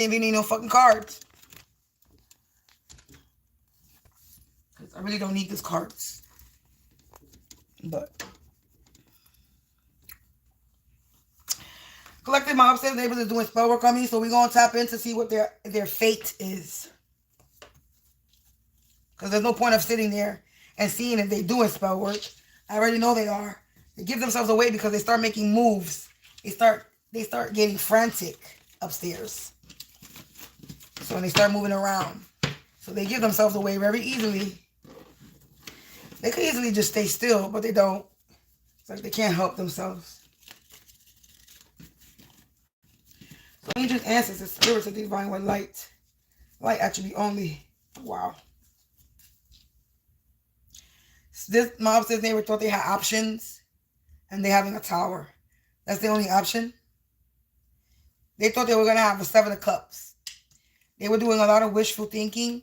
even need no fucking cards. Because I really don't need these cards. But collective, my upstairs neighbors is doing spell work on me, so we're gonna tap in to see what their fate is. Because there's no point of sitting there and seeing if they're doing spell work. I already know they are. They give themselves away because they start making moves. They start getting frantic upstairs. So when they start moving around. So they give themselves away very easily. They could easily just stay still, but they don't. It's like they can't help themselves. So angels, ancestors, spirits of divine with light. Light attribute only. Wow. My upstairs neighbor thought they had options, and they're having a tower. That's the only option. They thought they were going to have the 7 of Cups. They were doing a lot of wishful thinking,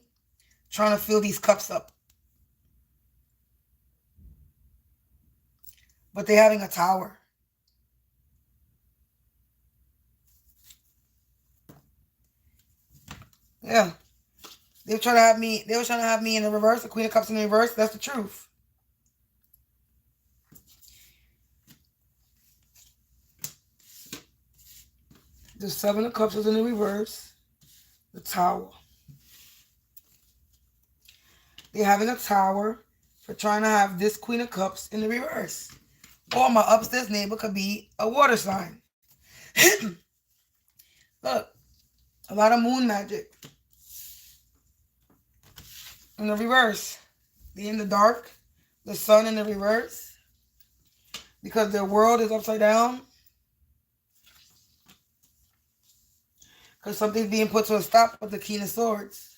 trying to fill these cups up. But they're having a tower. Yeah. They were trying to have me in the reverse, the Queen of Cups in the reverse. That's the truth. The 7 of Cups is in the reverse. The Tower. They're having a tower for trying to have this Queen of Cups in the reverse. Or my upstairs neighbor could be a water sign. Look, a lot of moon magic. In the reverse. They're in the dark. The sun in the reverse. Because their world is upside down. Because something's being put to a stop with the King of Swords.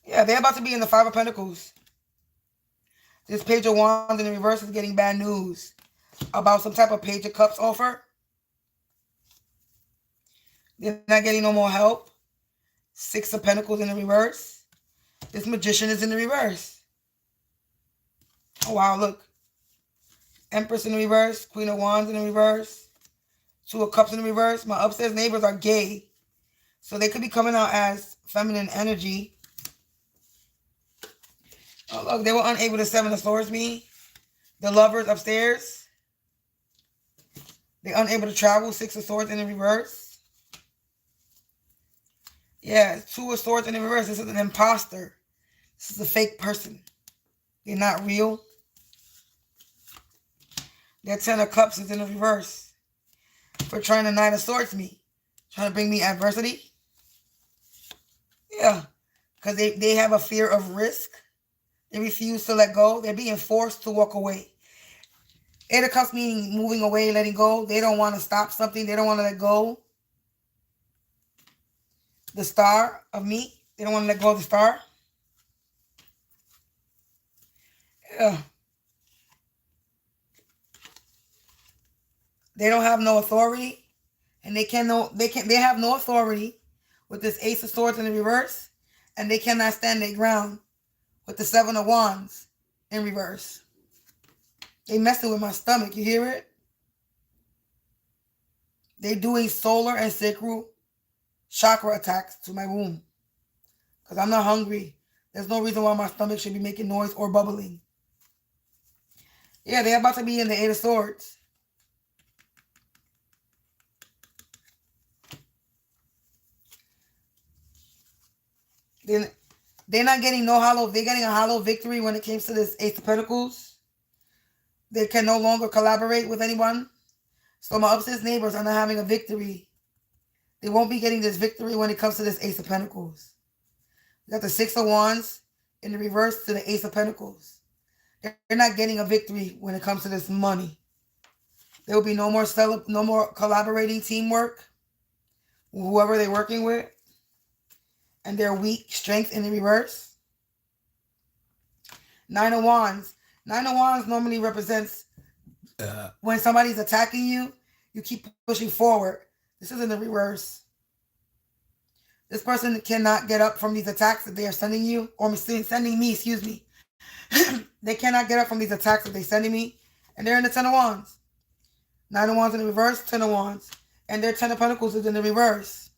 Yeah, they're about to be in the 5 of Pentacles. This Page of Wands in the reverse is getting bad news about some type of Page of Cups offer. They're not getting no more help. 6 of Pentacles in the reverse. This Magician is in the reverse. Oh, wow, look. Empress in the reverse. Queen of Wands in the reverse. 2 of Cups in the reverse. My upstairs neighbors are gay. So they could be coming out as feminine energy. Oh, look, they were unable to 7 of Swords me. The lovers upstairs. They're unable to travel. 6 of Swords in the reverse. Yeah, 2 of Swords in the reverse. This is an imposter. This is a fake person. They're not real. Their 10 of Cups is in the reverse. For trying to 9 of Swords me. Trying to bring me adversity. Yeah. Because they have a fear of risk. They refuse to let go. They're being forced to walk away. 8 of Cups meaning moving away, letting go. They don't want to stop something. They don't want to let go. The Star of me. They don't want to let go of the Star. Yeah. They don't have no authority. And they have no authority with this Ace of Swords in the reverse. And they cannot stand their ground with the 7 of Wands in reverse. They messing with my stomach. You hear it? They doing solar and sacral chakra attacks to my womb. Because I'm not hungry. There's no reason why my stomach should be making noise or bubbling. Yeah, they're about to be in the 8 of Swords. They're not getting no hollow. They're getting a hollow victory when it comes to this Ace of Pentacles. They can no longer collaborate with anyone. So my upstairs neighbors are not having a victory. They won't be getting this victory when it comes to this Ace of Pentacles. We got the 6 of Wands in the reverse to the Ace of Pentacles. They're not getting a victory when it comes to this money. There will be no more collaborating teamwork with whoever they're working with. And their weak strength in the reverse. 9 of Wands. 9 of Wands normally represents when somebody's attacking you, you keep pushing forward. This is in the reverse. This person cannot get up from these attacks that they are sending you, or sending me, excuse me. They cannot get up from these attacks that they're sending me. And they're in the Ten of Wands. Nine of Wands in the reverse, Ten of Wands. And their Ten of Pentacles is in the reverse.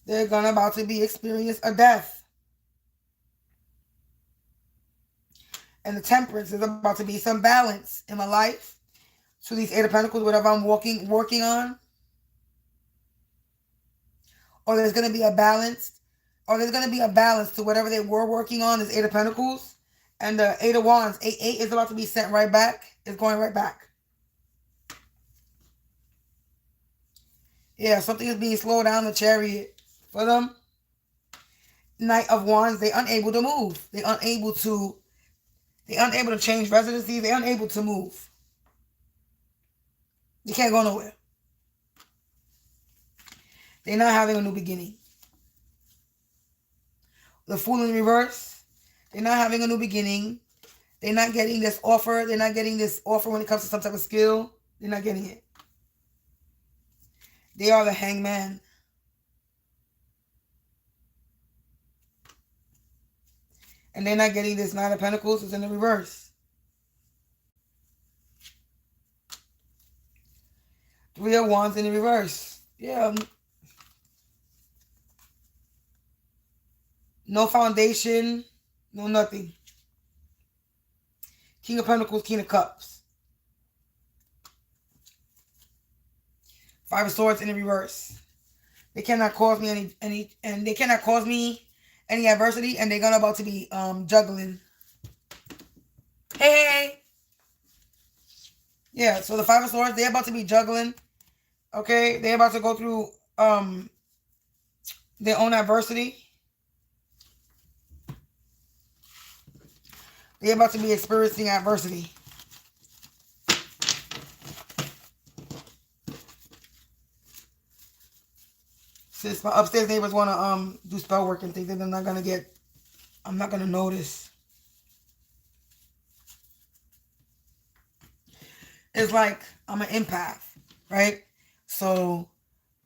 They're about to be experience a death. And the Temperance is about to be some balance in my life. To these Eight of Pentacles, whatever I'm working on. Or there's going to be a balance. Or there's going to be a balance to whatever they were working on, is Eight of Pentacles. And the Eight of Wands, 8 is about to be sent right back. It's going right back. Yeah, something is being slowed down, the Chariot. For them, Knight of Wands, they're unable to move. They're unable to change residency. They're unable to move. They can't go nowhere. They're not having a new beginning. The Fool in reverse, they're not having a new beginning. They're not getting this offer. They're not getting this offer when it comes to some type of skill. They're not getting it. They are the Hangman. And they're not getting this Nine of Pentacles. It's in the reverse. Three of Wands in the reverse. Yeah. No foundation. No nothing. King of Pentacles, King of Cups. Five of Swords in the reverse. They cannot cause me any they cannot cause me any adversity, and they're about to be juggling. Hey. Yeah, so the Five of Swords, they're about to be juggling. Okay, they're about to go through their own adversity. They're about to be experiencing adversity. Since my upstairs neighbors want to do spell work and think that I'm not going to notice. It's like I'm an empath, right? So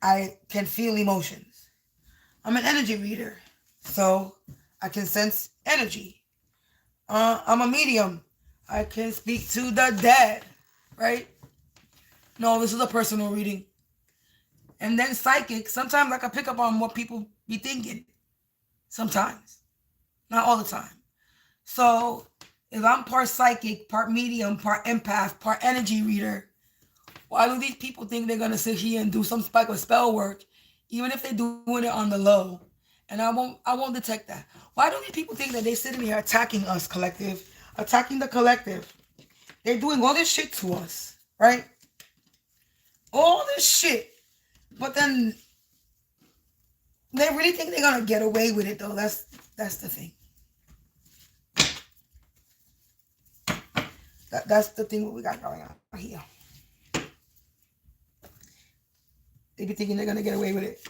I can feel emotions. I'm an energy reader, so I can sense energy. I'm a medium. I can speak to the dead, right? No, this is a personal reading. And then psychic, sometimes I can pick up on what people be thinking. Sometimes. Not all the time. So, if I'm part psychic, part medium, part empath, part energy reader, why do these people think they're going to sit here and do some type of spell work, even if they're doing it on the low? And I won't detect that. Why do these people think that they're sitting here attacking us, collective? Attacking the collective. They're doing all this shit to us, right? All this shit. But then they really think they're gonna get away with it, though. That's the thing. That's the thing what we got going on here. They be thinking they're gonna get away with it.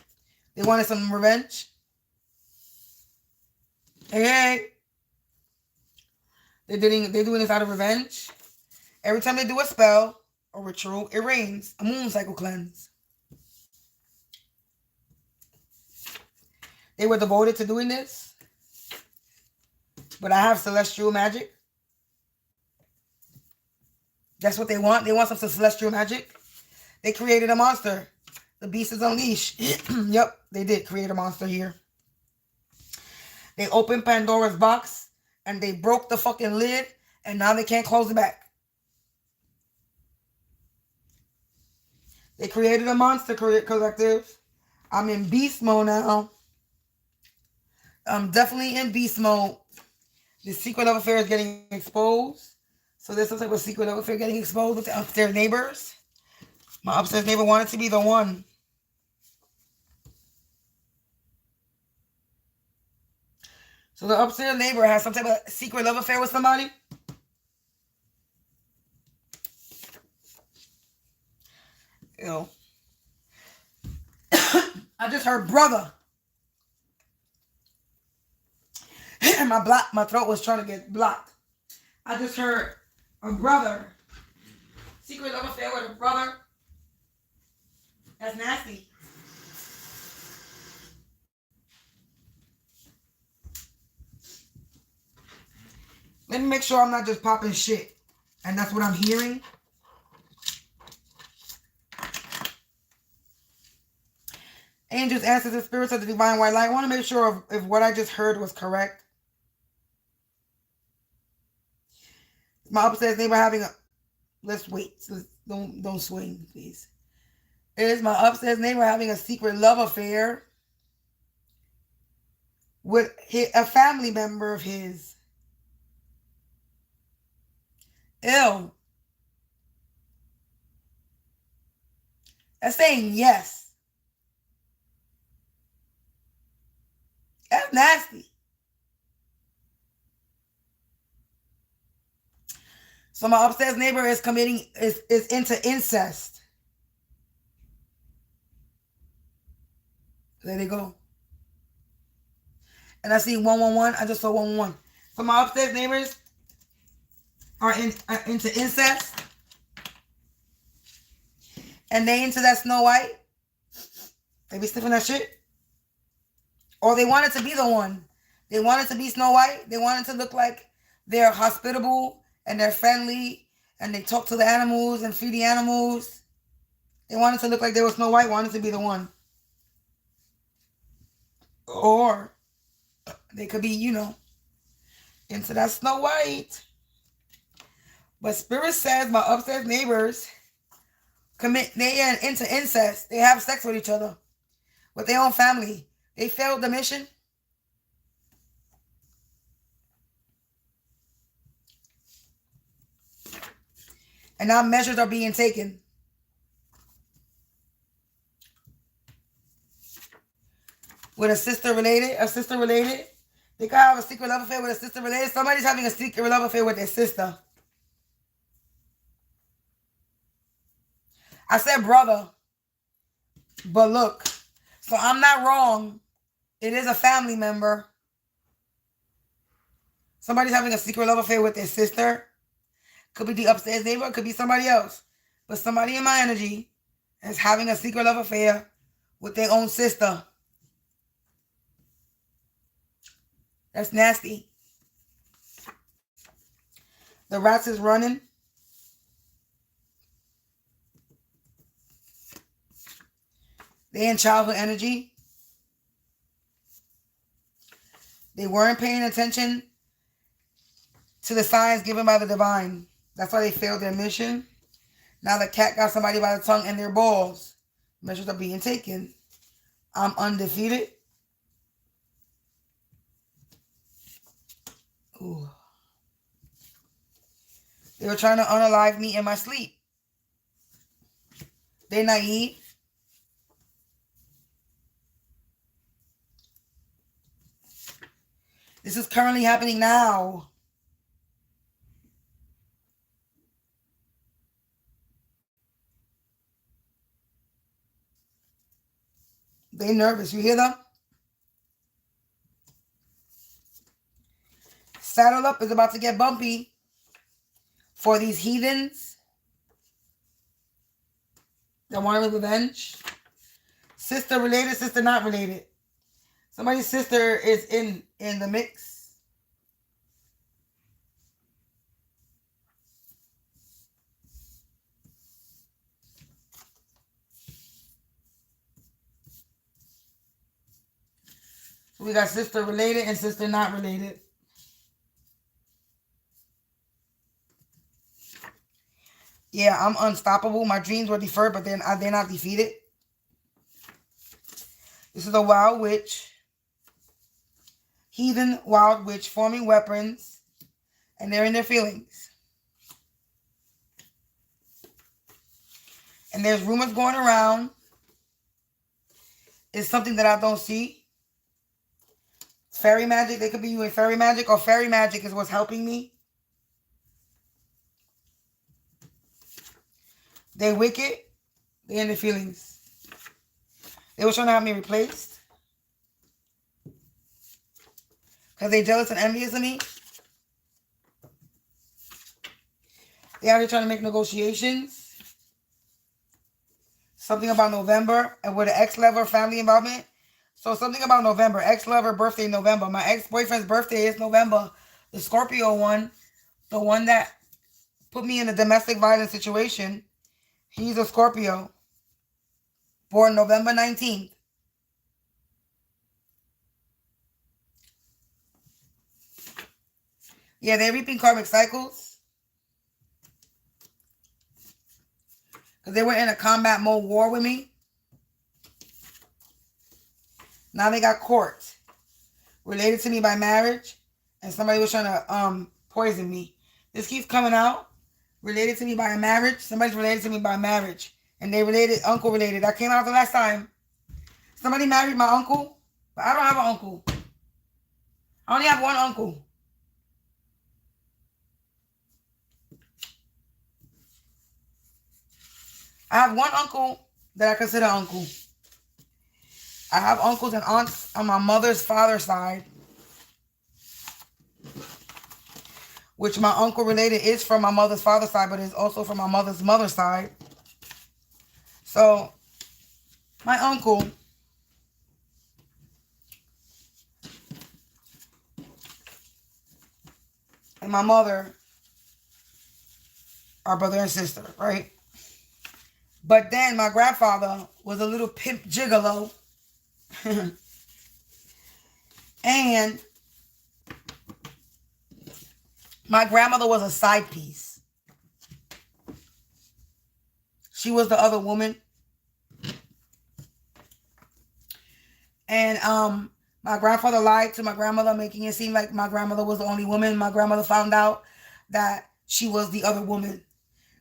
They wanted some revenge. Hey. They're doing this out of revenge. Every time they do a spell or ritual, it rains. A moon cycle cleanse. They were devoted to doing this. But I have celestial magic. That's what they want. They want some celestial magic. They created a monster. The beast is unleashed. Yep, they did create a monster here. They opened Pandora's box and they broke the fucking lid, and now they can't close it back. They created a monster collective. I'm in beast mode now. I'm definitely in beast mode. The secret love affair is getting exposed. So there's some type of secret love affair getting exposed with the upstairs neighbors. My upstairs neighbor wanted to be the one. So the upstairs neighbor has some type of secret love affair with somebody. You know. I just heard brother. And my throat was trying to get blocked. I just heard a brother. Secret love affair with a brother. That's nasty. Let me make sure I'm not just popping shit. And that's what I'm hearing. Angels, ancestors, spirits of the divine white light. I want to make sure if what I just heard was correct. My upstairs neighbor having a... Let's wait. Don't swing, please. Is my upstairs neighbor having a secret love affair with a family member of his? Ew. That's saying yes. That's nasty. So my upstairs neighbor is into incest. There they go. And I see 111. I just saw 111. So my upstairs neighbors are into incest. And they into that Snow White. They be sniffing that shit. Or they wanted to be the one. They wanted to be Snow White. They wanted to look like they're hospitable and they're friendly and they talk to the animals and feed the animals. They wanted to look like they were Snow White, wanted to be the one. Or they could be, you know, into that Snow White. But Spirit says my upstairs neighbors they are into incest. They have sex with each other, with their own family. They failed the mission. And now measures are being taken. With a sister related. They could have a secret love affair with a sister related. Somebody's having a secret love affair with their sister. I said brother. But look. So I'm not wrong. It is a family member. Somebody's having a secret love affair with their sister. Could be the upstairs neighbor. Could be somebody else. But somebody in my energy is having a secret love affair with their own sister. That's nasty. The rats is running. They in childhood energy. They weren't paying attention to the signs given by the divine. That's why they failed their mission. Now the cat got somebody by the tongue and their balls. Measures are being taken. I'm undefeated. Ooh. They were trying to unalive me in my sleep. They naive. This is currently happening now. They nervous. You hear them? Saddle up is about to get bumpy for these heathens that want revenge. Sister related, sister not related. Somebody's sister is in the mix. We got sister related and sister not related. Yeah, I'm unstoppable. My dreams were deferred, but they're not defeated. This is a wild witch. Heathen wild witch forming weapons. And they're in their feelings. And there's rumors going around. It's something that I don't see. It's fairy magic. They could be doing fairy magic, or fairy magic is what's helping me. They wicked. They in their feelings. They were trying to have me replaced. Because they jealous and envious of me. They out here trying to make negotiations. Something about November. And with an ex-lover family involvement. So something about November. Ex-lover birthday November. My ex-boyfriend's birthday is November. The Scorpio one. The one that put me in a domestic violence situation, he's a Scorpio, born November 19th. Yeah, they're reaping karmic cycles. Because they were in a combat mode war with me. Now they got court. Related to me by marriage. And somebody was trying to poison me. This keeps coming out. Related to me by a marriage. Somebody's related to me by marriage. And they related, uncle related. That came out the last time. Somebody married my uncle. But I don't have an uncle. I only have one uncle. I have one uncle that I consider uncle. I have uncles and aunts on my mother's father's side, which my uncle related is from my mother's father's side, but is also from my mother's mother's side. So, my uncle and my mother are brother and sister, right? But then my grandfather was a little pimp gigolo. And my grandmother was a side piece. She was the other woman. And my grandfather lied to my grandmother, making it seem like my grandmother was the only woman. My grandmother found out that she was the other woman.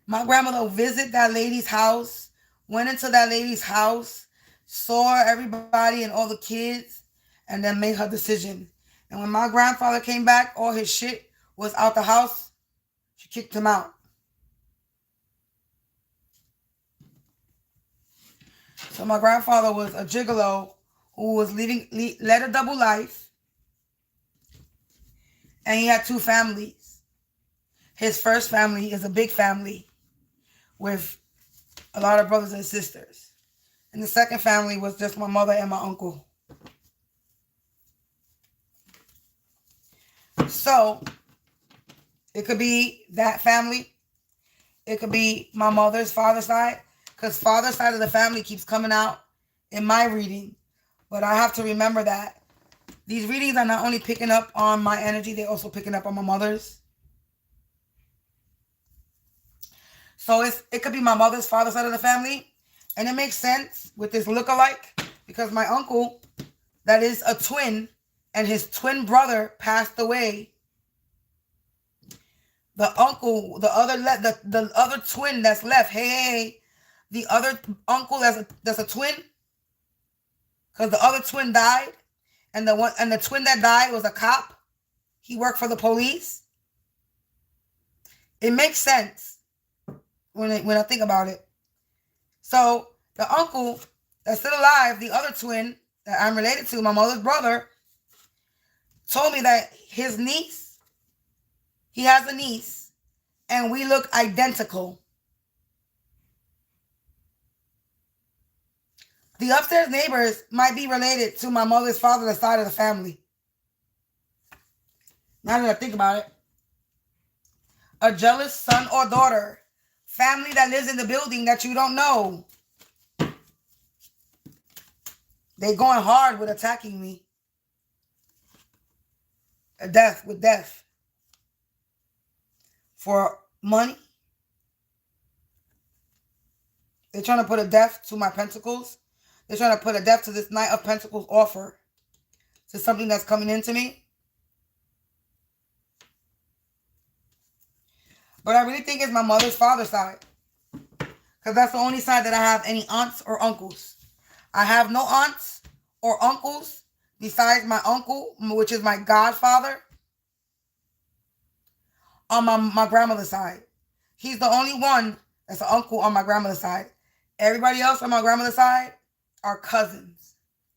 My grandmother visited that lady's house, went into that lady's house, saw everybody and all the kids, and then made her decision. And when my grandfather came back, all his shit was out the house. She kicked him out. So my grandfather was a gigolo who was led a double life. And he had two families. His first family is a big family with a lot of brothers and sisters. And the second family was just my mother and my uncle. So, it could be that family. It could be my mother's father's side. Because father's side of the family keeps coming out in my reading. But I have to remember that these readings are not only picking up on my energy, they're also picking up on my mother's. So it could be my mother's father's side of the family. And it makes sense with this look-alike. Because my uncle, that is a twin, and his twin brother passed away. The uncle, the other twin that's left, hey, the other uncle that's a twin, because the other twin died, and the twin that died was a cop. He worked for the police. It makes sense when I think about it. So the uncle that's still alive, the other twin that I'm related to, my mother's brother, told me that his niece, he has a niece, and we look identical. The upstairs neighbors might be related to my mother's father's side of the family. Now that I think about it. A jealous son or daughter. Family that lives in the building that you don't know. They going hard with attacking me. A death with death. For money. They're trying to put a death to my pentacles. They're trying to put a death to this Knight of Pentacles offer. To something that's coming into me. But I really think it's my mother's father's side. Because that's the only side that I have any aunts or uncles. I have no aunts or uncles besides my uncle, which is my godfather, on my grandmother's side. He's the only one that's an uncle on my grandmother's side. Everybody else on my grandmother's side are cousins.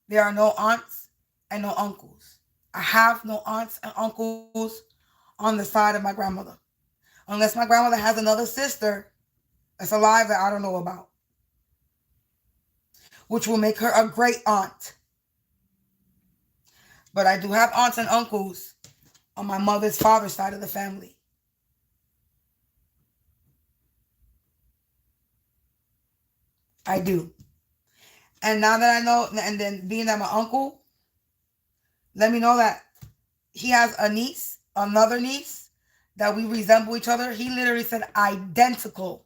There are no aunts and no uncles. I have no aunts and uncles on the side of my grandmother. Unless my grandmother has another sister that's alive that I don't know about. Which will make her a great aunt. But I do have aunts and uncles on my mother's father's side of the family. I do. And now that I know, and then being that my uncle, let me know that he has a niece, another niece, that we resemble each other. He literally said identical.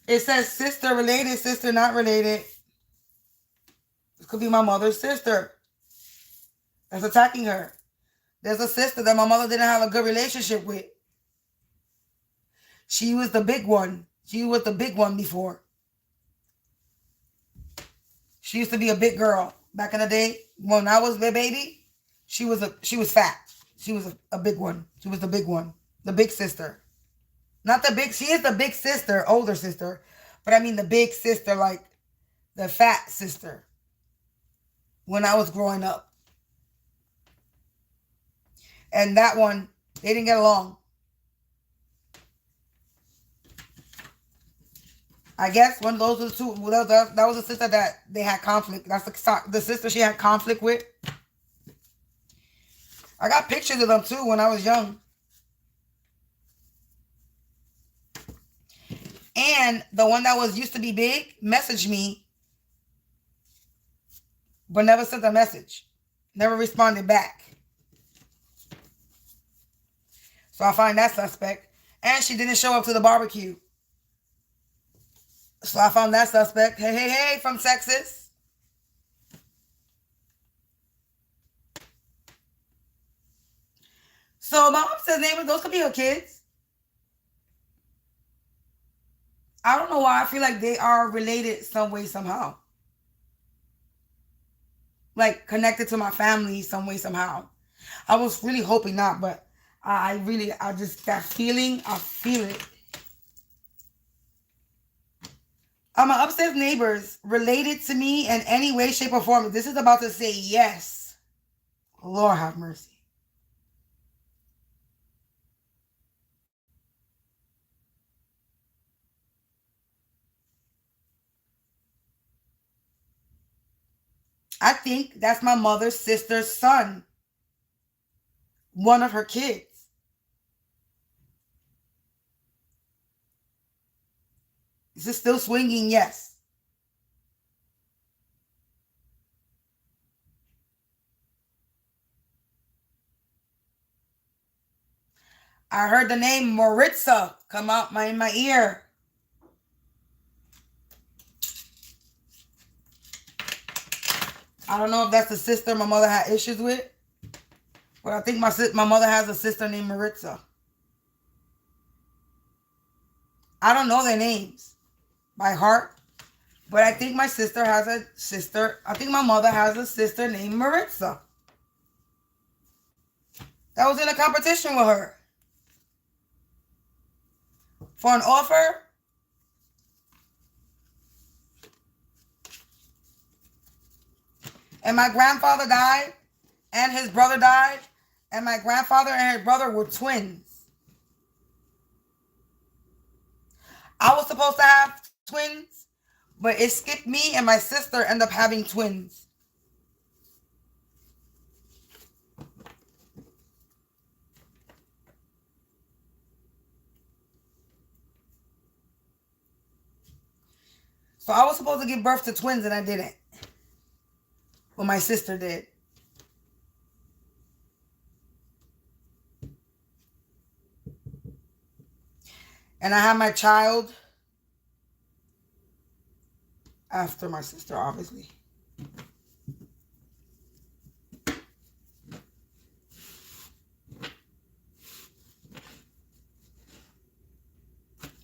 It says sister related, sister not related. This could be my mother's sister that's attacking her. There's a sister that my mother didn't have a good relationship with. She was the big one. She was the big one before. She used to be a big girl. Back in the day, when I was a baby, she was fat. She was a big one. She was the big one. The big sister. Not the big, she is the big sister, older sister. But I mean the big sister, like the fat sister. When I was growing up. And that one, they didn't get along. I guess one of those was two. That was a sister that they had conflict. That's the sister she had conflict with. I got pictures of them too when I was young. And the one that was used to be big messaged me, but never sent a message. Never responded back. So I find that suspect. And she didn't show up to the barbecue. So I found that suspect. Hey, hey, hey, from Texas. So my mom says neighbors, those could be her kids. I don't know why I feel like they are related some way, somehow. Like connected to my family some way, somehow. I was really hoping not, but I just, that feeling, I feel it. Are my upstairs neighbors related to me in any way, shape, or form? This is about to say yes. Lord have mercy. I think that's my mother's sister's son. One of her kids. Is it still swinging? Yes. I heard the name Maritza come out in my ear. I don't know if that's the sister my mother had issues with, but I think my mother has a sister named Maritza. I don't know their names by heart, but I think my sister has a sister. I think my mother has a sister named Maritza. That was in a competition with her. For an offer. And my grandfather died. And his brother died. And my grandfather and his brother were twins. I was supposed to have twins. But it skipped me and my sister ended up having twins. So I was supposed to give birth to twins and I didn't. But my sister did. And I had my child after my sister, obviously.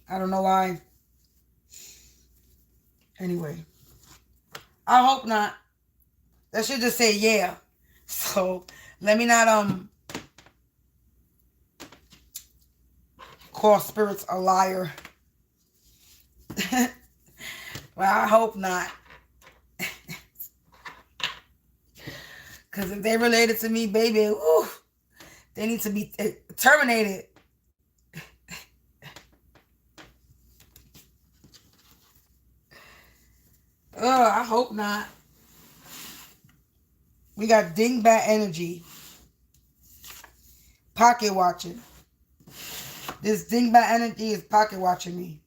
I don't know why. Anyway. I hope not. That should just say yeah. So let me not call spirits a liar. Well, I hope not. Because if they related to me, baby, ooh, they need to be terminated. I hope not. We got dingbat energy. pocket watching. This dingbat energy is pocket watching me.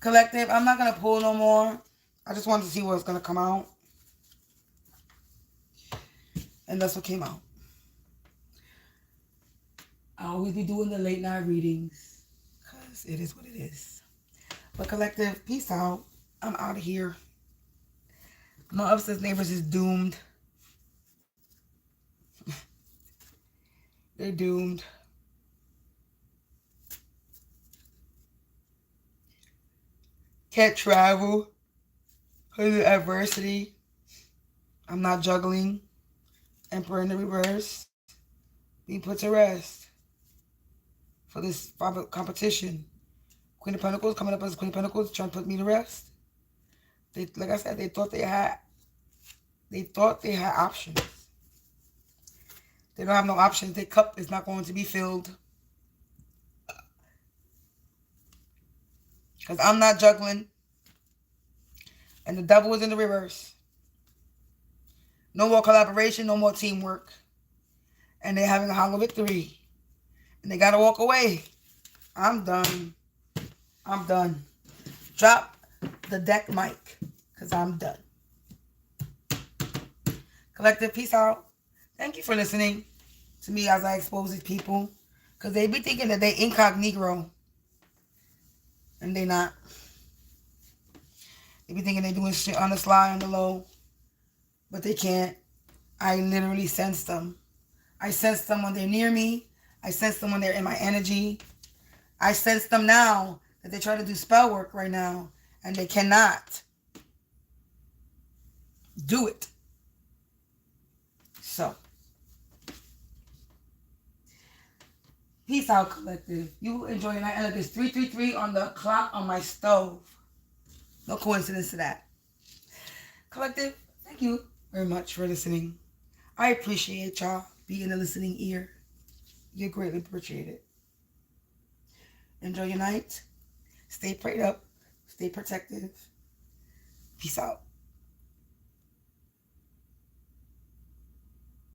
Collective, I'm not going to pull no more. I just wanted to see what's going to come out. And that's what came out. I always be doing the late night readings because it is what it is. But collective, peace out. I'm out of here. My upstairs neighbors is doomed. They're doomed. Can't travel because of adversity. I'm not juggling. Emperor in the reverse. Being put to rest for this competition. Queen of Pentacles coming up as Queen of Pentacles trying to put me to rest. They, like I said, they thought they had options. They don't have no options. Their cup is not going to be filled. Because I'm not juggling. And the devil is in the reverse. No more collaboration, no more teamwork. And they're having a hollow victory. And they got to walk away. I'm done. I'm done. Drop the deck mic. Because I'm done. Collective, peace out. Thank you for listening to me as I expose these people. Because they be thinking that they incognito. And they not. They be thinking they doing shit on the sly, on the low. But they can't. I literally sense them. I sense them when they're near me. I sense them when they're in my energy. I sense them now that they try to do spell work right now. And they cannot do it. So. Peace out, collective. You enjoy your night. And look, it's 3:33 on the clock on my stove. No coincidence to that. Collective, thank you very much for listening. I appreciate y'all being a listening ear. You're greatly appreciated. Enjoy your night. Stay prayed up. Stay protective. Peace out.